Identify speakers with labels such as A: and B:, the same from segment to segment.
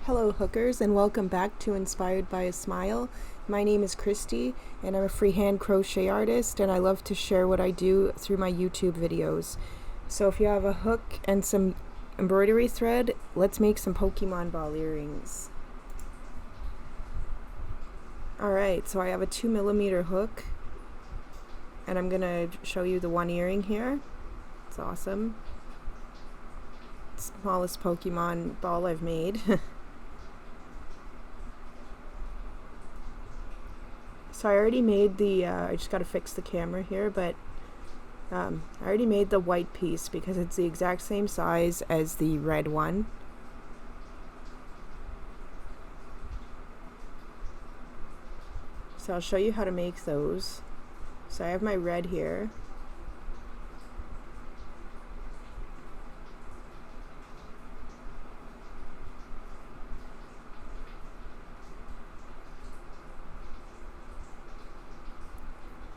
A: Hello hookers, and welcome back to Inspired by a Smile. My name is Christy and I'm a freehand crochet artist, and I love to share what I do through my YouTube videos. So if you have a hook and some embroidery thread, let's make some Pokemon ball earrings. Alright, so I have a 2mm hook and I'm gonna show you the one earring here. It's awesome. Smallest Pokemon ball I've made. So I already made the, I just got to fix the camera here, but I already made the white piece because it's the exact same size as the red one. So I'll show you how to make those. So I have my red here.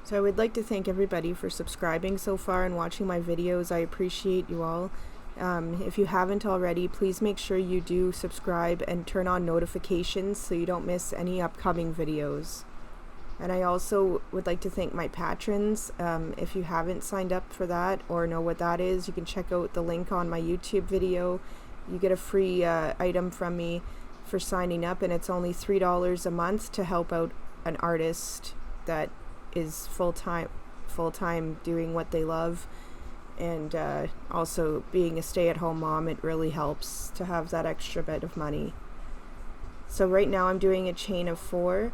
A: So I would like to thank everybody for subscribing so far and watching my videos. I appreciate you all. If you haven't already, please make sure you do subscribe and turn on notifications so you don't miss any upcoming videos. And I also would like to thank my patrons. If you haven't signed up for that or know what that is, you can check out the link on my YouTube video. You get a free item from me for signing up, and it's only $3 a month to help out an artist that is full-time doing what they love, and also being a stay-at-home mom. It really helps to have that extra bit of money. So right now I'm doing a chain of 4,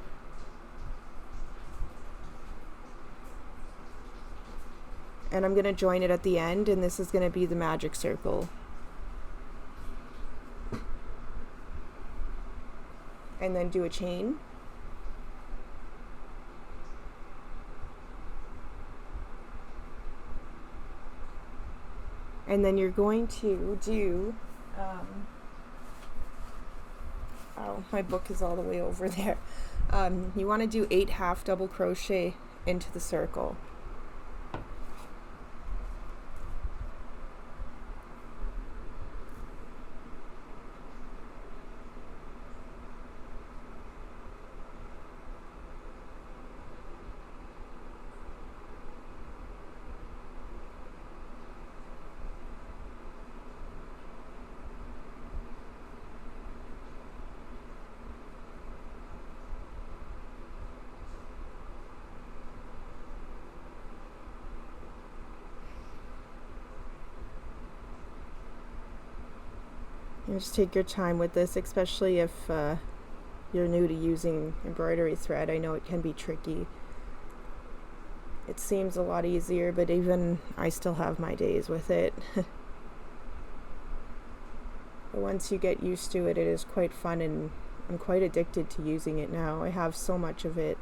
A: and I'm going to join it at the end, and this is going to be the magic circle. And then do a chain. And then you're going to do, oh, my book is all the way over there. You want to do 8 half double crochet into the circle. And just take your time with this, especially if you're new to using embroidery thread. I know it can be tricky. It seems a lot easier, but even I still have my days with it. But once you get used to it, it is quite fun, and I'm quite addicted to using it now. I have so much of it.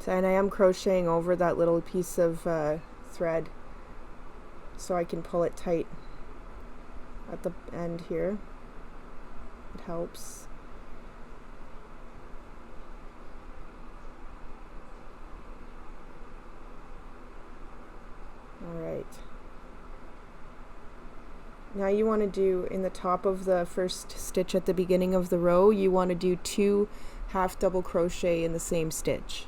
A: And I am crocheting over that little piece of thread so I can pull it tight at the end here. It helps. Alright. Now you want to do, in the top of the first stitch at the beginning of the row, you want to do 2 half double crochet in the same stitch.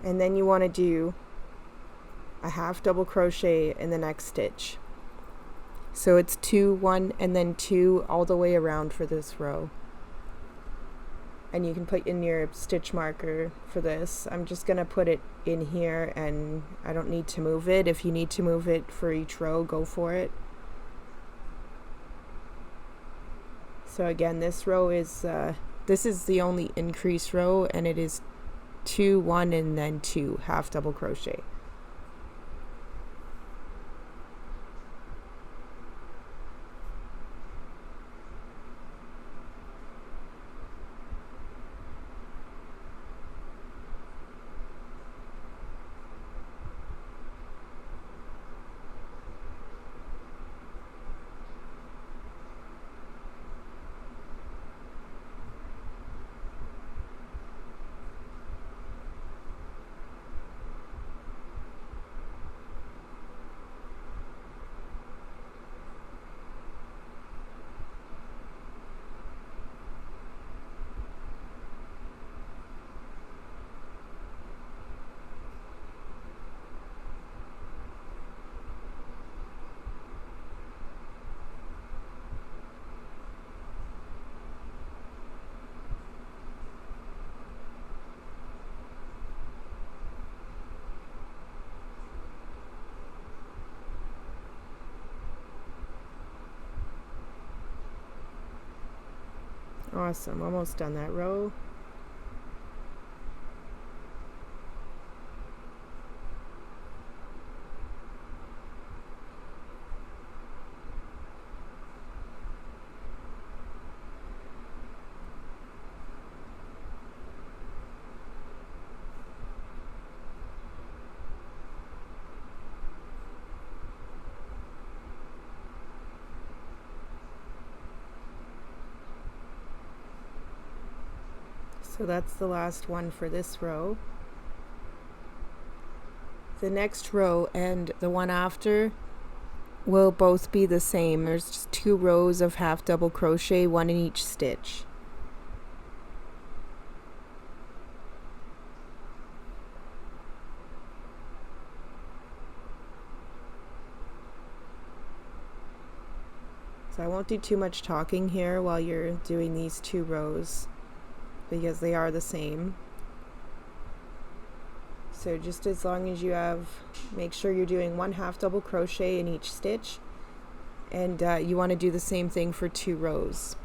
A: And then you want to do a half double crochet in the next stitch. So it's 2, 1, and then 2 all the way around for this row. And you can put in your stitch marker for this. I'm just going to put it in here, and I don't need to move it. If you need to move it for each row, go for it. So again, this row is, this is the only increase row, and it is 2, 1, and then 2 half double crochet. Awesome, almost done that row. So that's the last one for this row. The next row and the one after will both be the same. There's just 2 rows of half double crochet, one in each stitch. So I won't do too much talking here while you're doing these 2 rows because they are the same. So just as long as you make sure you're doing 1 half double crochet in each stitch, and you want to do the same thing for 2 rows.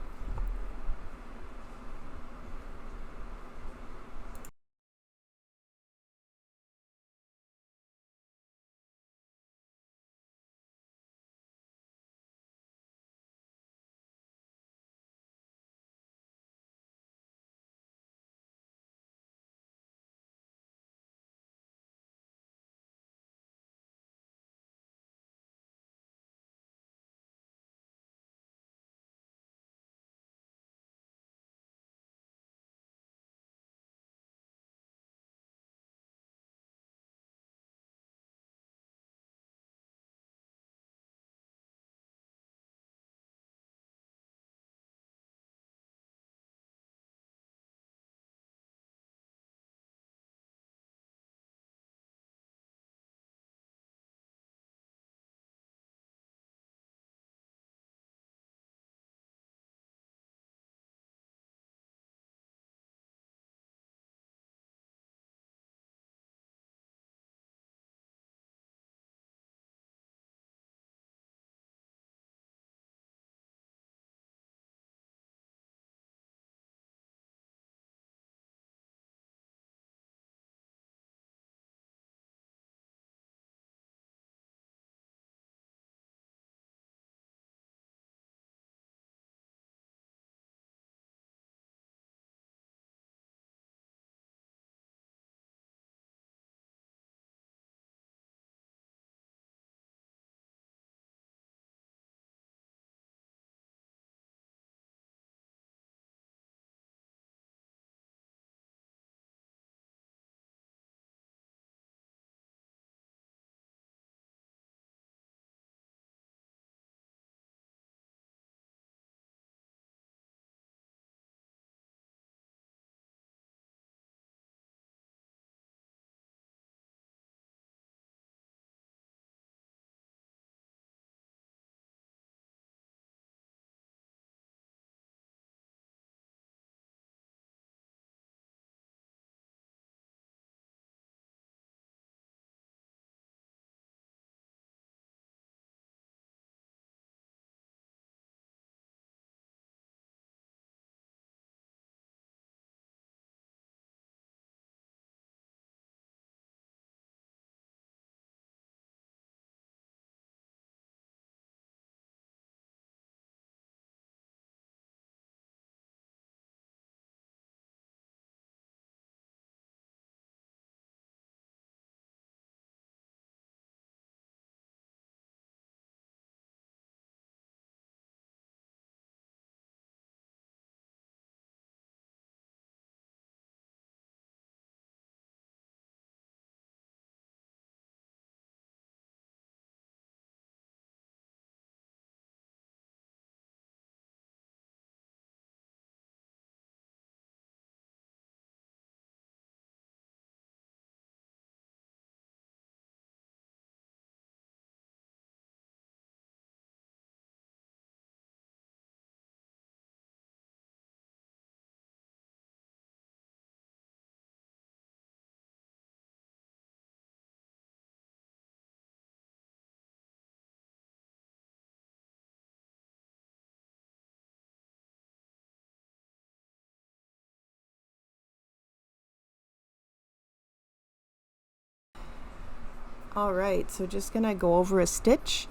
A: Alright, so just gonna go over a stitch,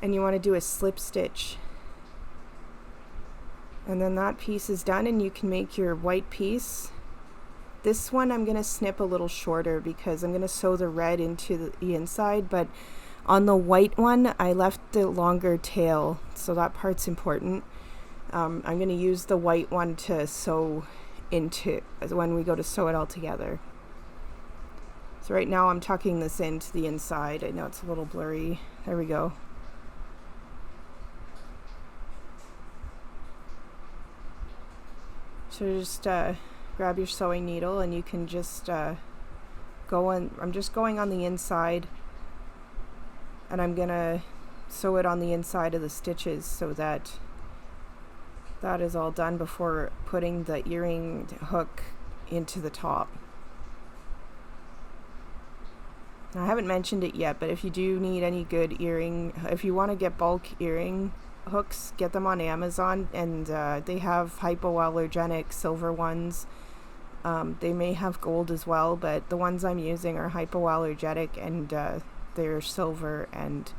A: and you want to do a slip stitch. And then that piece is done, and you can make your white piece. This one I'm gonna snip a little shorter because I'm gonna sew the red into the inside, but on the white one I left the longer tail, so that part's important. I'm gonna use the white one to sew into when we go to sew it all together. So right now I'm tucking this into the inside. I know it's a little blurry. There we go. So just grab your sewing needle, and you can just go on. I'm just going on the inside, and I'm gonna sew it on the inside of the stitches so that that is all done before putting the earring hook into the top. I haven't mentioned it yet, but if you do need any good earring, if you want to get bulk earring hooks, get them on Amazon, and they have hypoallergenic silver ones. They may have gold as well, but the ones I'm using are hypoallergenic, and they're silver, and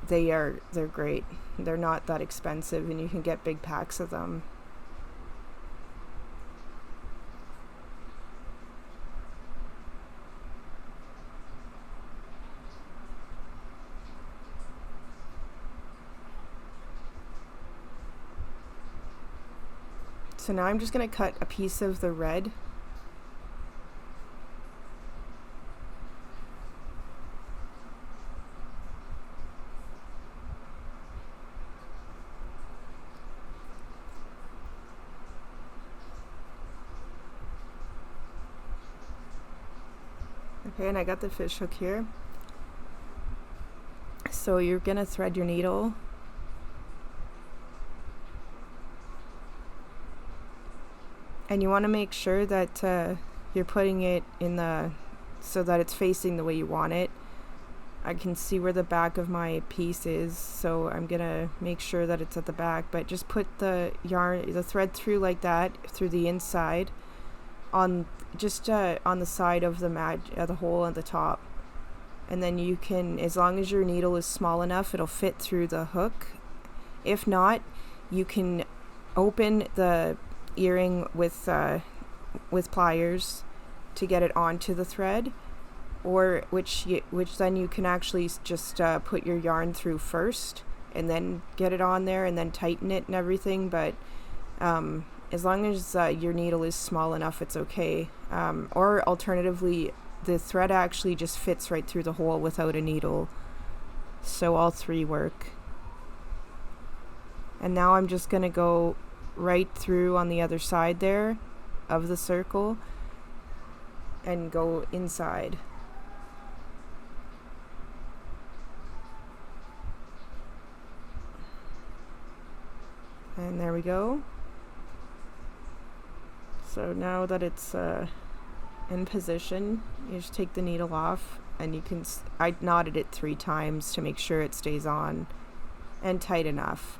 A: they're great. They're not that expensive, and you can get big packs of them. So now I'm just going to cut a piece of the red. Okay, and I got the fish hook here. So you're going to thread your needle. And you want to make sure that you're putting it in the, so that it's facing the way you want it. I can see where the back of my piece is, so I'm going to make sure that it's at the back, but just put the yarn, the thread through like that, through the inside, on just on the side of the hole at the top. And then you can, as long as your needle is small enough, it'll fit through the hook. If not, you can open the earring with pliers to get it onto the thread, or which then you can actually just put your yarn through first and then get it on there and then tighten it and everything. But as long as your needle is small enough, it's okay. Or alternatively, the thread actually just fits right through the hole without a needle. So all three work. And now I'm just going to go right through on the other side there of the circle and go inside. And there we go. So now that it's in position, you just take the needle off, and you can, I knotted it 3 times to make sure it stays on and tight enough.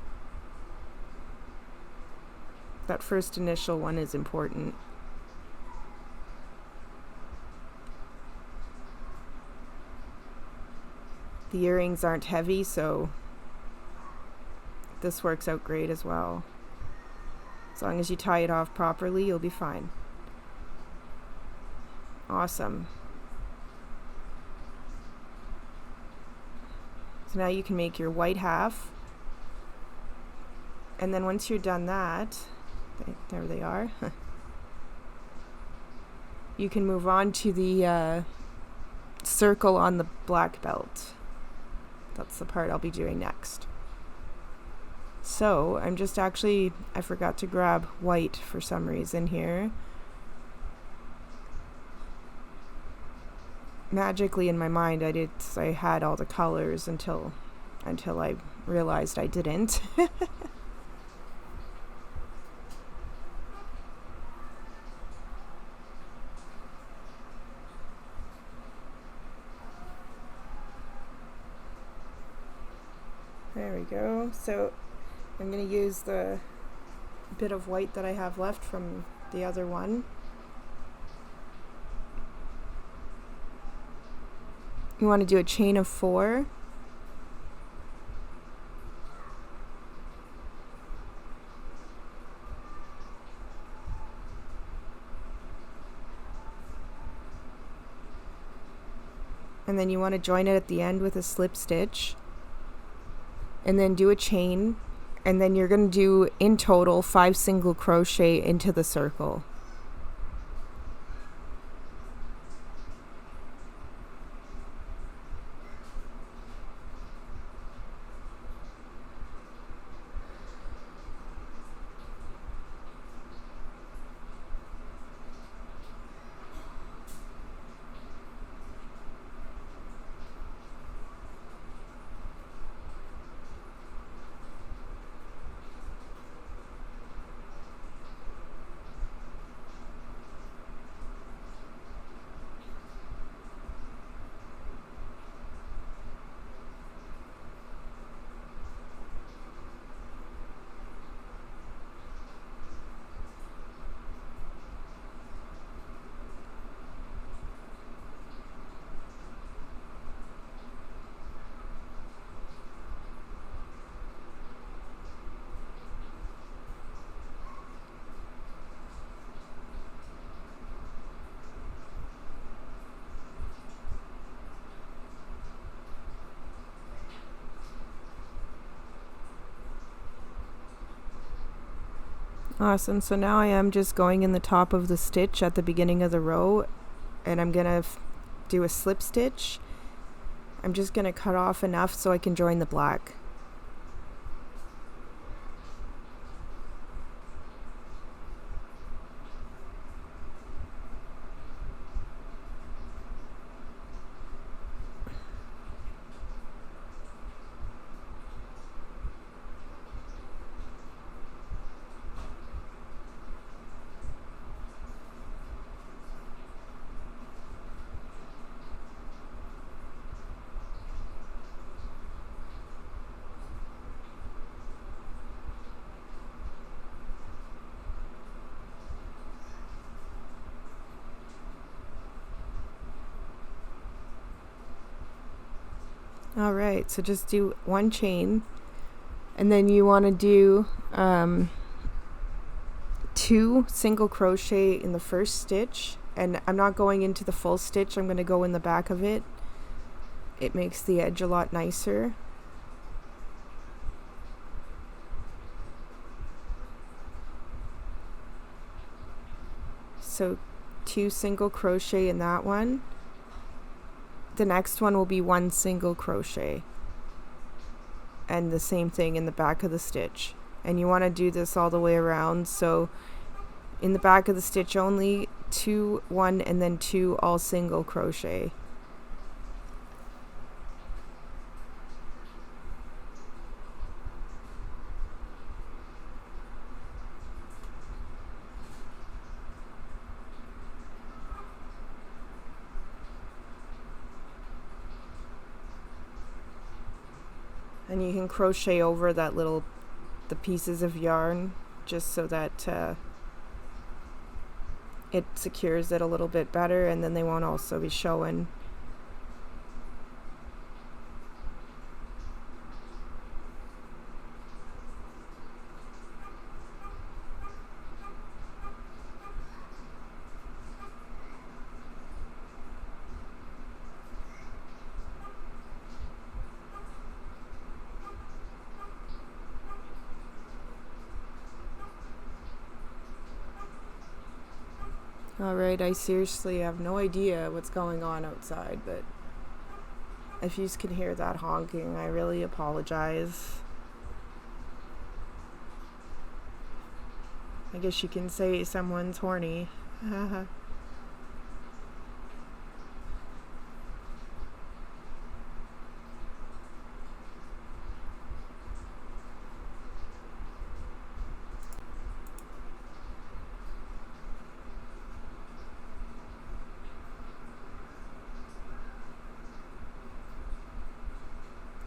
A: That first initial one is important. The earrings aren't heavy, so this works out great as well. As long as you tie it off properly, you'll be fine. Awesome. So now you can make your white half. And then once you're done that, there they are. You can move on to the circle on the black belt. That's the part I'll be doing next. So I'm just I forgot to grab white for some reason here. Magically in my mind I had all the colors until I realized I didn't. There we go. So I'm going to use the bit of white that I have left from the other one. You want to do a chain of 4. And then you want to join it at the end with a slip stitch, and then do a chain, and then you're going to do in total 5 single crochet into the circle. Awesome. So now I am just going in the top of the stitch at the beginning of the row, and I'm gonna do a slip stitch. I'm just gonna cut off enough so I can join the black. Alright, so just do 1 chain, and then you want to do 2 single crochet in the first stitch, and I'm not going into the full stitch, I'm going to go in the back of it. It makes the edge a lot nicer. So 2 single crochet in that one. The next one will be 1 single crochet, and the same thing in the back of the stitch. And you want to do this all the way around, so in the back of the stitch only 2, 1, and then 2 all single crochet. And you can crochet over that the pieces of yarn, just so that it secures it a little bit better, and then they won't also be showing. Alright, I seriously have no idea what's going on outside, but if you can hear that honking, I really apologize. I guess you can say someone's horny.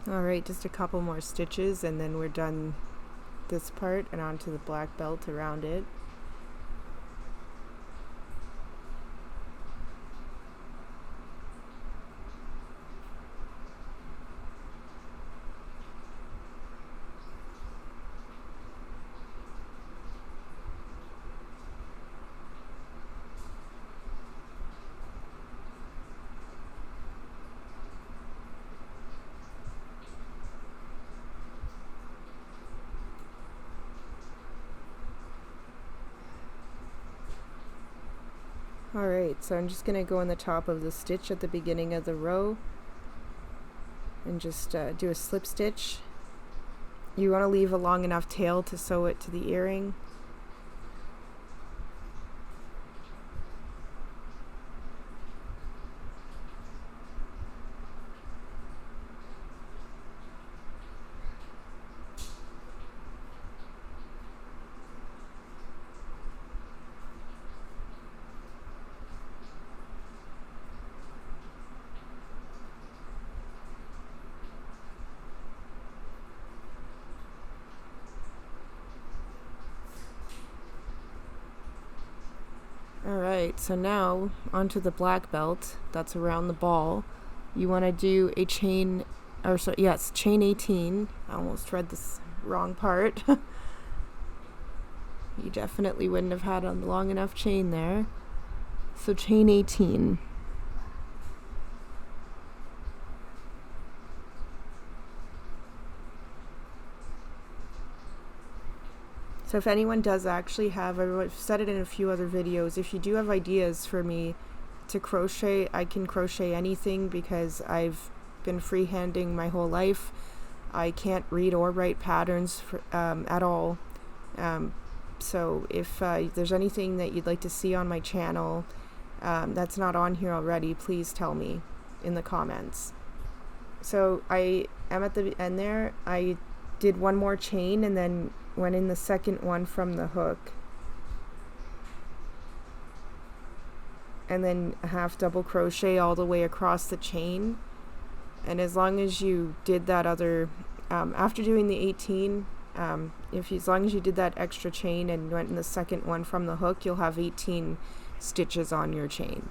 A: Alright, just a couple more stitches and then we're done this part and onto the black belt around it. Alright, so I'm just going to go on the top of the stitch at the beginning of the row and just do a slip stitch. You want to leave a long enough tail to sew it to the earring. Alright, so now onto the black belt that's around the ball. You want to do a chain, or so, yes, chain 18. I almost read this wrong part. You definitely wouldn't have had a long enough chain there. So chain 18. So if anyone does actually have, I've said it in a few other videos, if you do have ideas for me to crochet, I can crochet anything because I've been freehanding my whole life. I can't read or write patterns at all. So if there's anything that you'd like to see on my channel that's not on here already, please tell me in the comments. So I am at the end there. I did one more chain and then went in the second one from the hook, and then a half double crochet all the way across the chain. And as long as you did that other after doing the 18, as long as you did that extra chain and went in the second one from the hook, you'll have 18 stitches on your chain.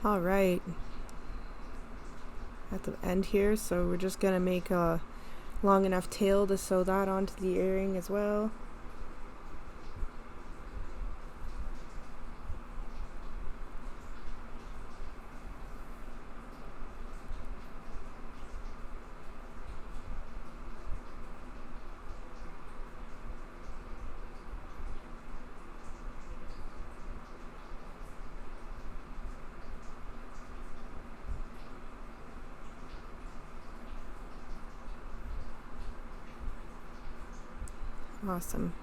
A: All right, at the end here, so we're just gonna make a long enough tail to sew that onto the earring as well. Awesome.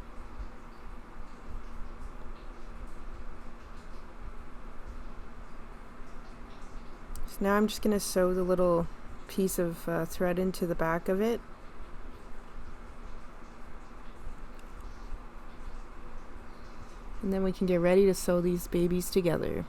A: So now I'm just going to sew the little piece of thread into the back of it. And then we can get ready to sew these babies together.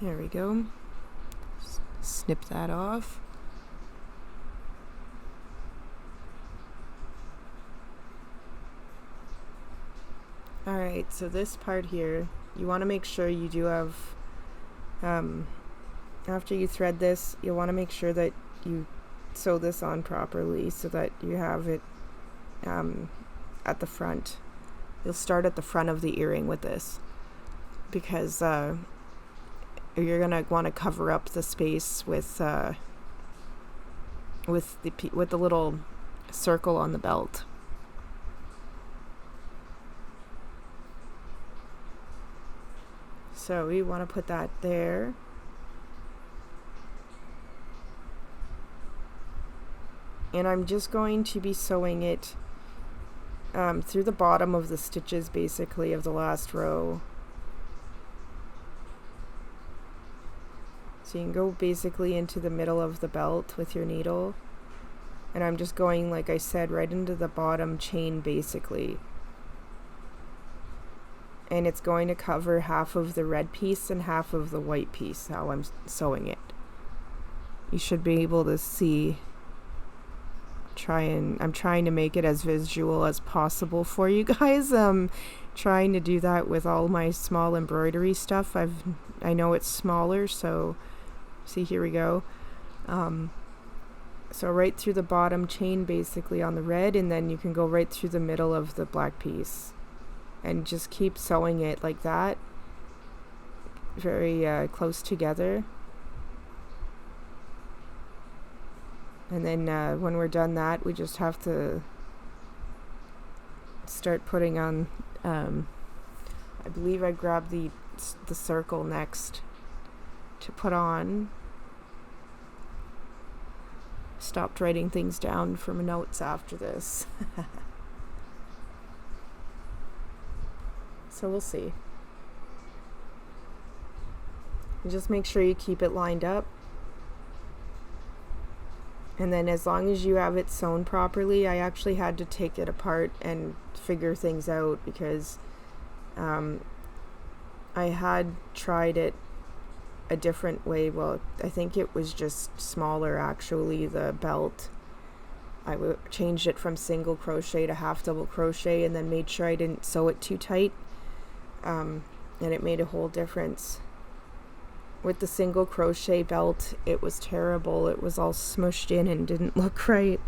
A: There we go. Snip that off. Alright, so this part here, you want to make sure you do have, after you thread this, you want to make sure that you sew this on properly so that you have it at the front. You'll start at the front of the earring with this, because you're gonna want to cover up the space with the little circle on the belt. So we want to put that there. And I'm just going to be sewing it through the bottom of the stitches, basically, of the last row. So you can go basically into the middle of the belt with your needle. And I'm just going, like I said, right into the bottom chain, basically. And it's going to cover half of the red piece and half of the white piece, how I'm sewing it. You should be able to see. I'm trying to make it as visual as possible for you guys. Trying to do that with all my small embroidery stuff. I know it's smaller, so see, here we go. So right through the bottom chain, basically, on the red, and then you can go right through the middle of the black piece. And just keep sewing it like that, very close together. And then when we're done that, we just have to start putting on, I believe I grabbed the circle next to put on. Stopped writing things down from notes after this. So we'll see. And just make sure you keep it lined up. And then as long as you have it sewn properly, I actually had to take it apart and figure things out, because I had tried it a different way. Well, I think it was just smaller, actually, the belt. I changed it from single crochet to half double crochet, and then made sure I didn't sew it too tight. And it made a whole difference. With the single crochet belt, it was terrible. It was all smushed in and didn't look right.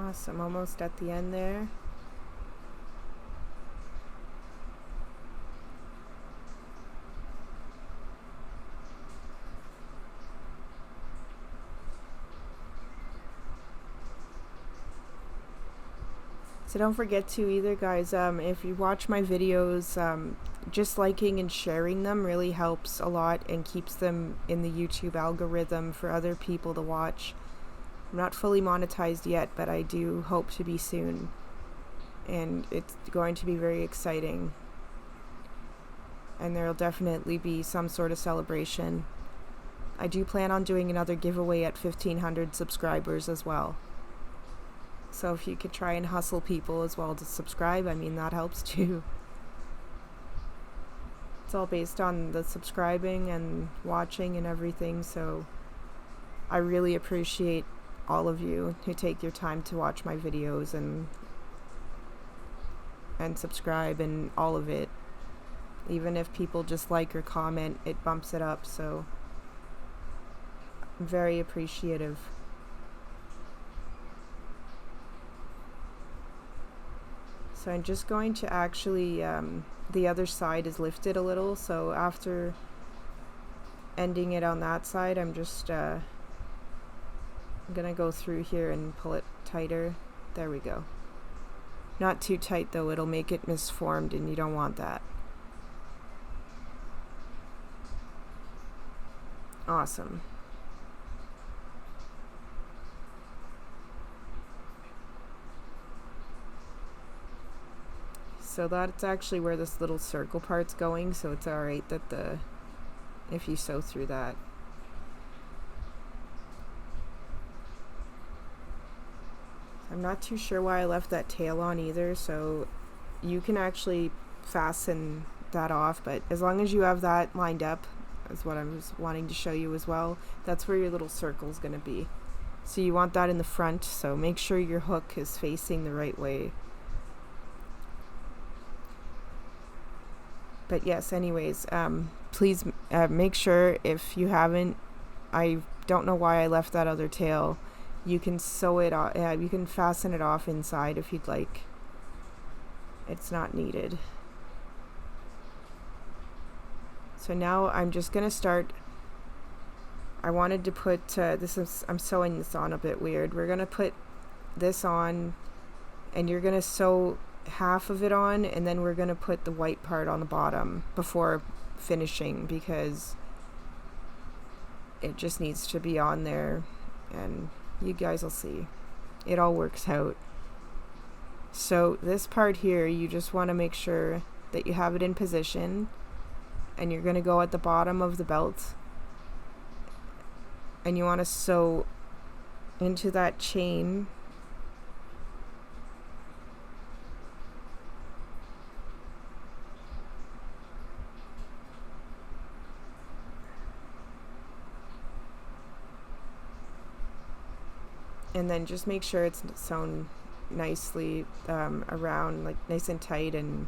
A: Awesome, almost at the end there. So don't forget to either, guys, if you watch my videos, just liking and sharing them really helps a lot and keeps them in the YouTube algorithm for other people to watch. I'm not fully monetized yet, but I do hope to be soon. And it's going to be very exciting. And there'll definitely be some sort of celebration. I do plan on doing another giveaway at 1,500 subscribers as well. So if you could try and hustle people as well to subscribe, I mean, that helps too. It's all based on the subscribing and watching and everything, so I really appreciate all of you who take your time to watch my videos and subscribe and all of it. Even if people just like or comment, it bumps it up, so I'm very appreciative. So I'm just going to actually, the other side is lifted a little, so after ending it on that side, I'm just I'm gonna go through here and pull it tighter. There we go. Not too tight though, it'll make it misformed and you don't want that. Awesome. So that's actually where this little circle part's going, so it's alright that if you sew through that. I'm not too sure why I left that tail on either, so you can actually fasten that off, but as long as you have that lined up, is what I'm just wanting to show you as well, that's where your little circle's gonna be. So you want that in the front, so make sure your hook is facing the right way. But yes, anyways, please make sure, if you haven't, I don't know why I left that other tail, you can sew it off, you can fasten it off inside if you'd like. It's not needed. So now I'm just gonna start. I wanted to put I'm sewing this on a bit weird. We're gonna put this on, and you're gonna sew half of it on, and then we're gonna put the white part on the bottom before finishing, because it just needs to be on there, and you guys will see it all works out. So this part here, you just want to make sure that you have it in position, and you're going to go at the bottom of the belt, and you want to sew into that chain and then just make sure it's sewn nicely around, like nice and tight, and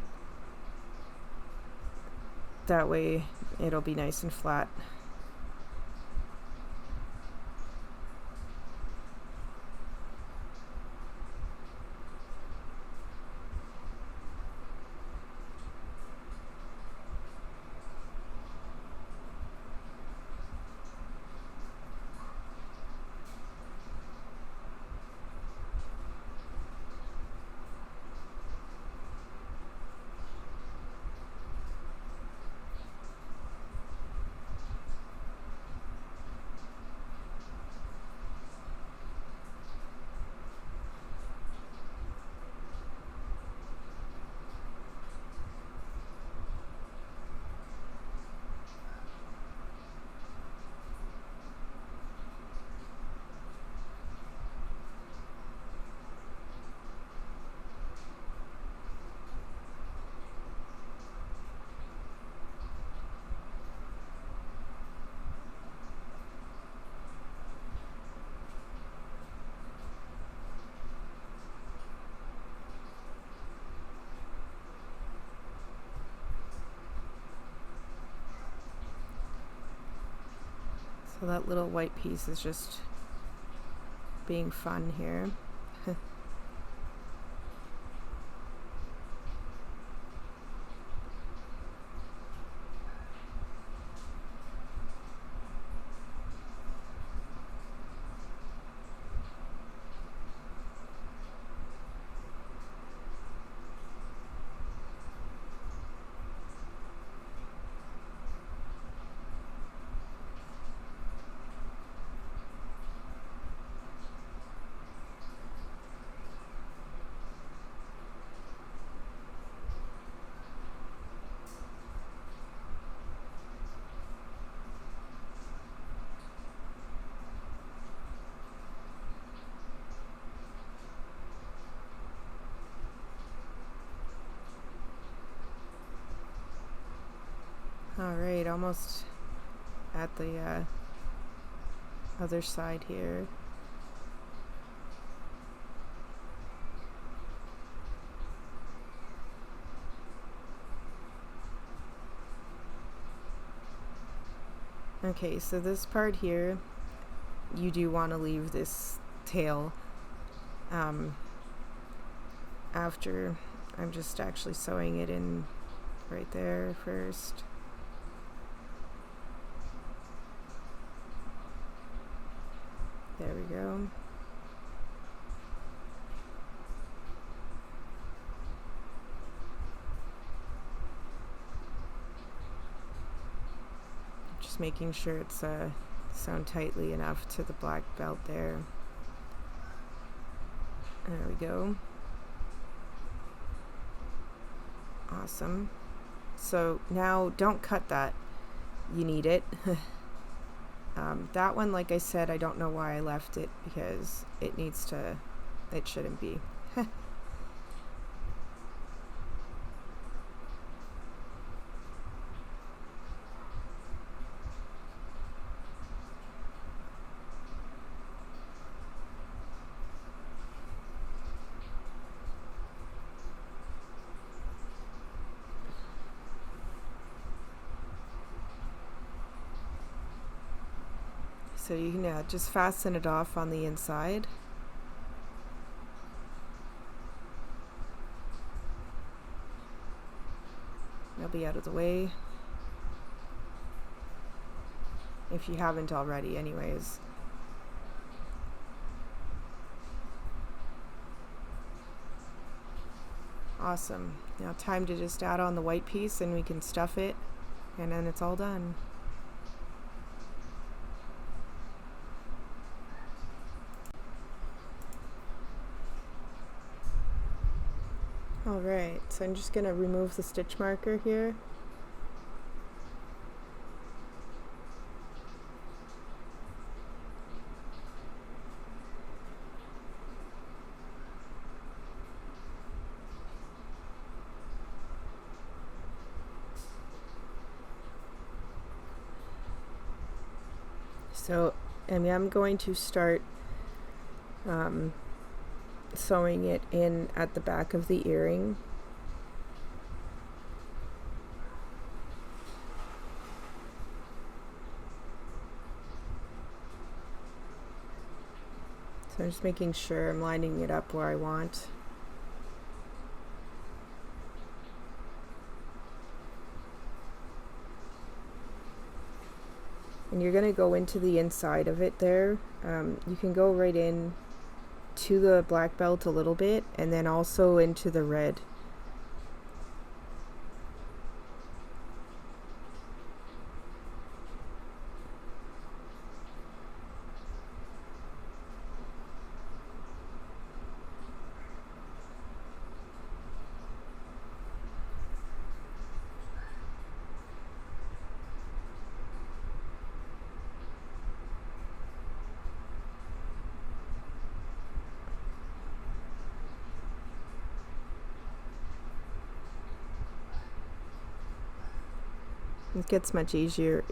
A: that way it'll be nice and flat. So that little white piece is just being fun here. Alright, almost at the other side here. Okay, so this part here, you do want to leave this tail after. I'm just actually sewing it in right there first. There we go. Just making sure it's sewn tightly enough to the black belt there. There we go. Awesome. So now don't cut that. You need it. That one, like I said, I don't know why I left it, because it shouldn't be. So you can just fasten it off on the inside. It'll be out of the way, if you haven't already anyways. Awesome. Now time to just add on the white piece and we can stuff it, and then it's all done. Alright, so I'm just going to remove the stitch marker here. So I'm going to start sewing it in at the back of the earring. So I'm just making sure I'm lining it up where I want. And you're going to go into the inside of it there. You can go right in to the black belt a little bit, and then also into the red. It gets much easier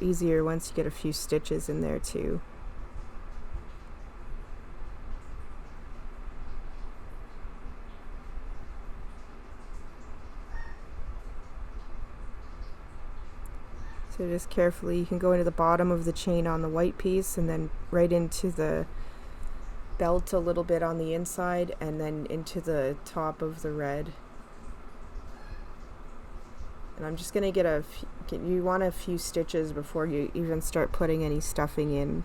A: once you get a few stitches in there too. So just carefully, you can go into the bottom of the chain on the white piece, and then right into the belt a little bit on the inside, and then into the top of the red. And I'm just going to get you want a few stitches before you even start putting any stuffing in.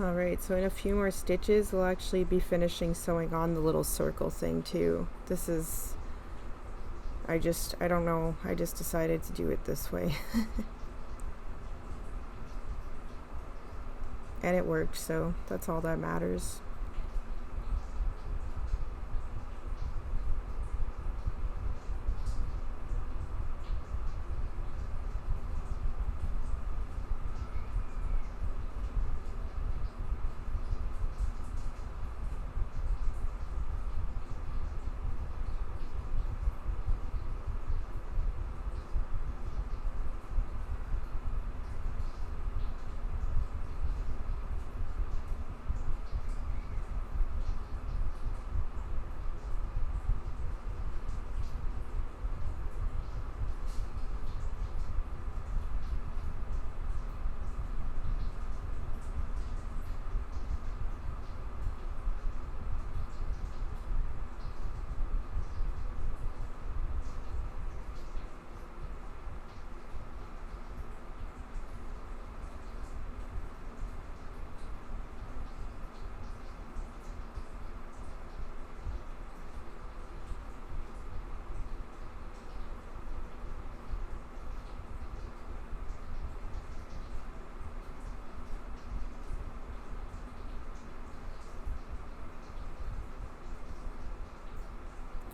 A: Alright, so in a few more stitches we'll actually be finishing sewing on the little circle thing too. This is, I don't know, I just decided to do it this way. And it worked, so that's all that matters.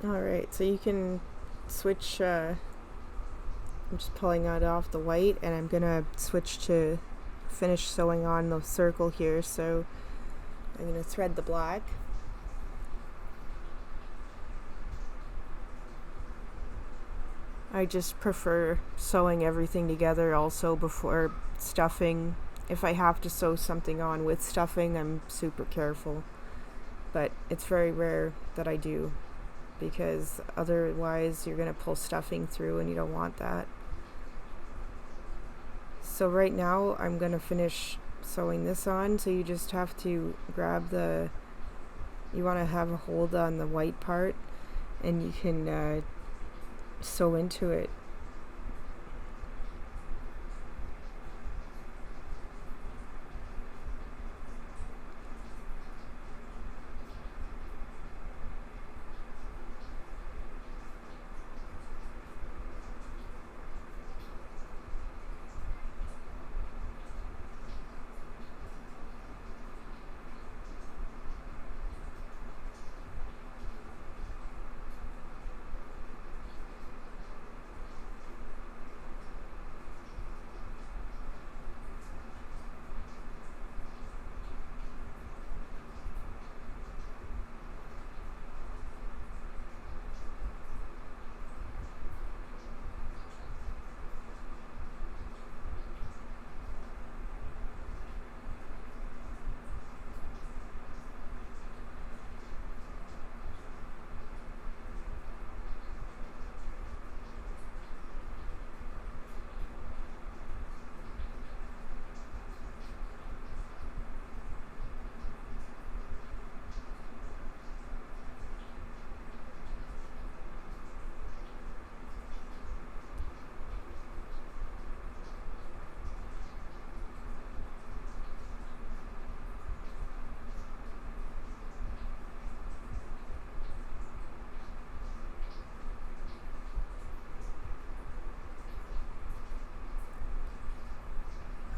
A: Alright, so you can switch, I'm just pulling it off the white, and I'm gonna switch to finish sewing on the circle here, so I'm gonna thread the black. I just prefer sewing everything together also before stuffing. If I have to sew something on with stuffing, I'm super careful, but it's very rare that I do, because otherwise you're going to pull stuffing through and you don't want that. So right now I'm going to finish sewing this on, so you just have to grab you want to have a hold on the white part, and you can sew into it.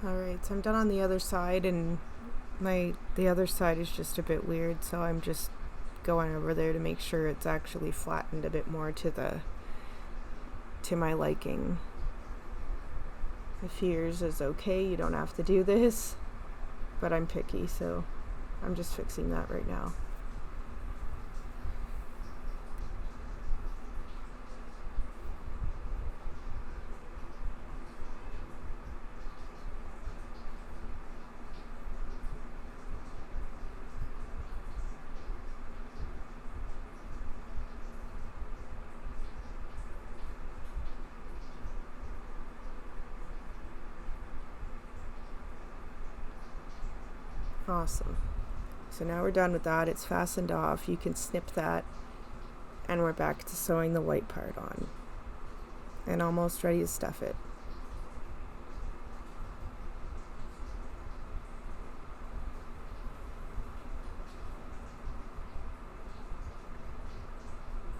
A: Alright, so I'm done on the other side, and the other side is just a bit weird, so I'm just going over there to make sure it's actually flattened a bit more to my liking. If yours is okay, you don't have to do this, but I'm picky, so I'm just fixing that right now. Awesome. So now we're done with that. It's fastened off. You can snip that, and we're back to sewing the white part on, and almost ready to stuff it.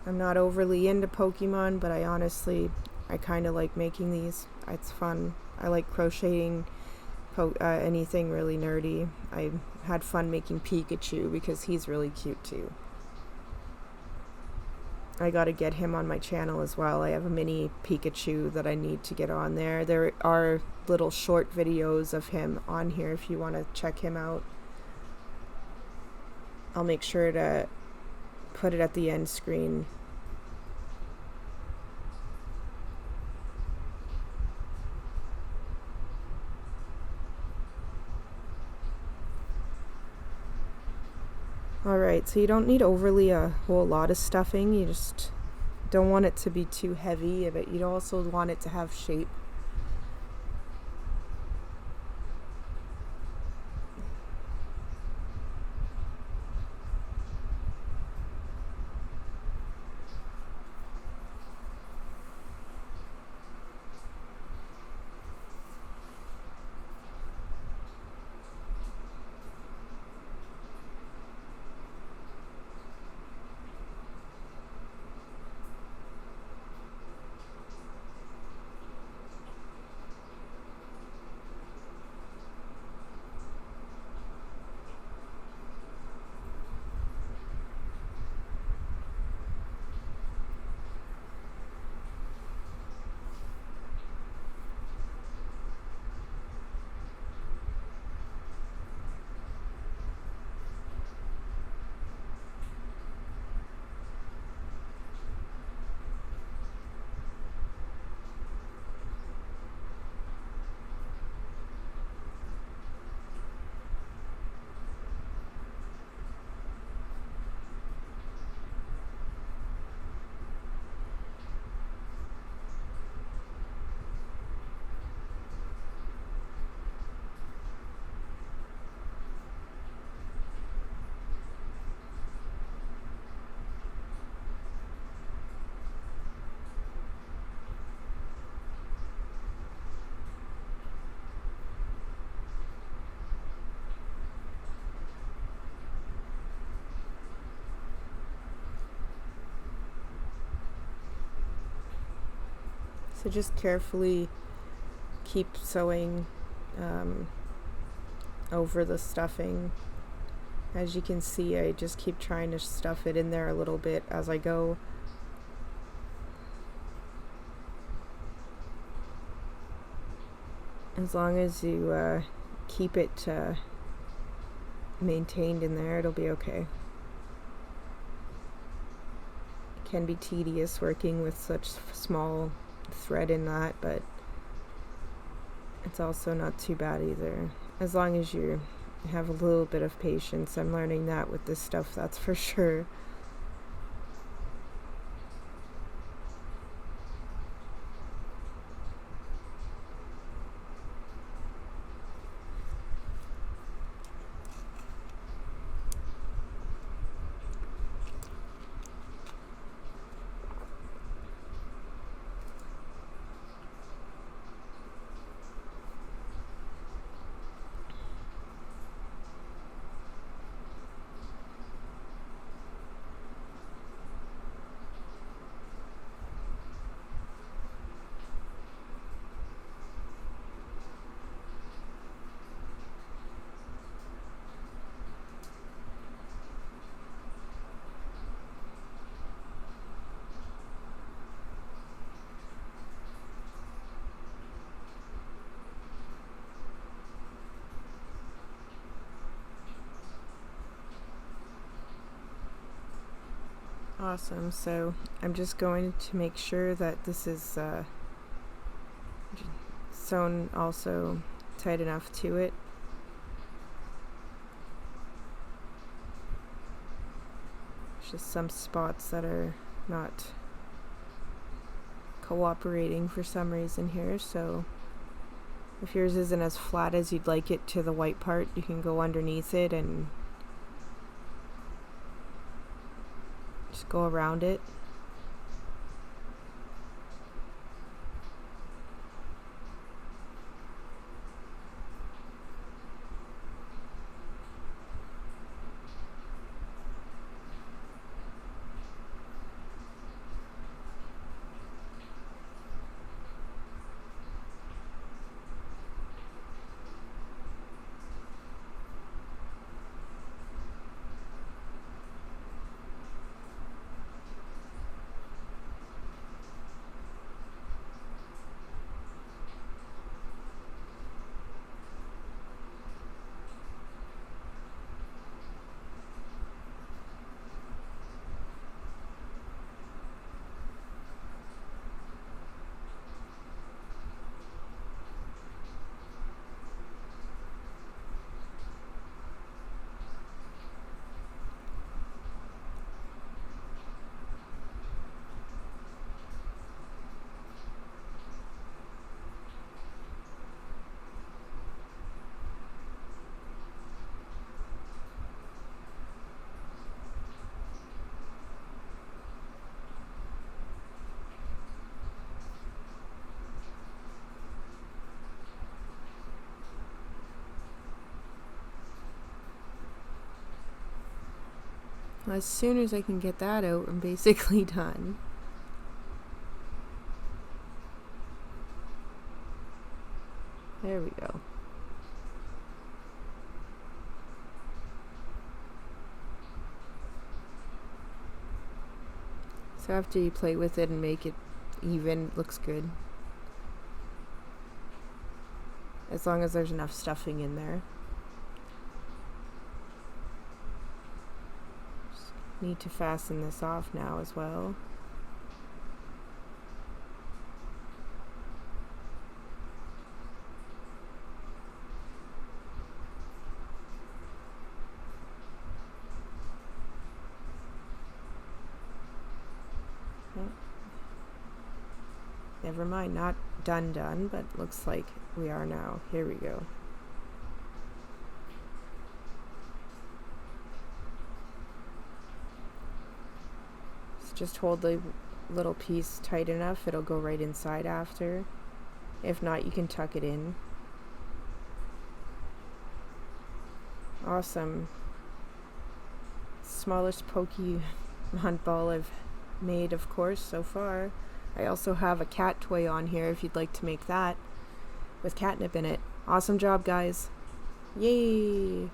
A: I'm not overly into Pokemon, but I kind of like making these. It's fun. I like crocheting anything really nerdy. I had fun making Pikachu because he's really cute too. I gotta get him on my channel as well. I have a mini Pikachu that I need to get on there. There are little short videos of him on here if you want to check him out. I'll make sure to put it at the end screen. Alright, so you don't need overly a whole lot of stuffing. You just don't want it to be too heavy, but you also want it to have shape. So just carefully keep sewing over the stuffing. As you can see, I just keep trying to stuff it in there a little bit as I go. As long as you keep it maintained in there, it'll be okay. It can be tedious working with such small thread in that, but it's also not too bad either. As long as you have a little bit of patience. I'm learning that with this stuff, that's for sure. Awesome, so I'm just going to make sure that this is sewn also tight enough to it. There's just some spots that are not cooperating for some reason here, so if yours isn't as flat as you'd like it to the white part, you can go underneath it and just go around it. As soon as I can get that out, I'm basically done. There we go. So after you play with it and make it even, it looks good. As long as there's enough stuffing in there. Just need to fasten this off now as well. Never mind, not done, but looks like we are now. Here we go. So just hold the little piece tight enough, it'll go right inside after. If not, you can tuck it in. Awesome. Smallest Pokemon ball I've made, of course, so far. I also have a cat toy on here if you'd like to make that with catnip in it. Awesome job, guys. Yay!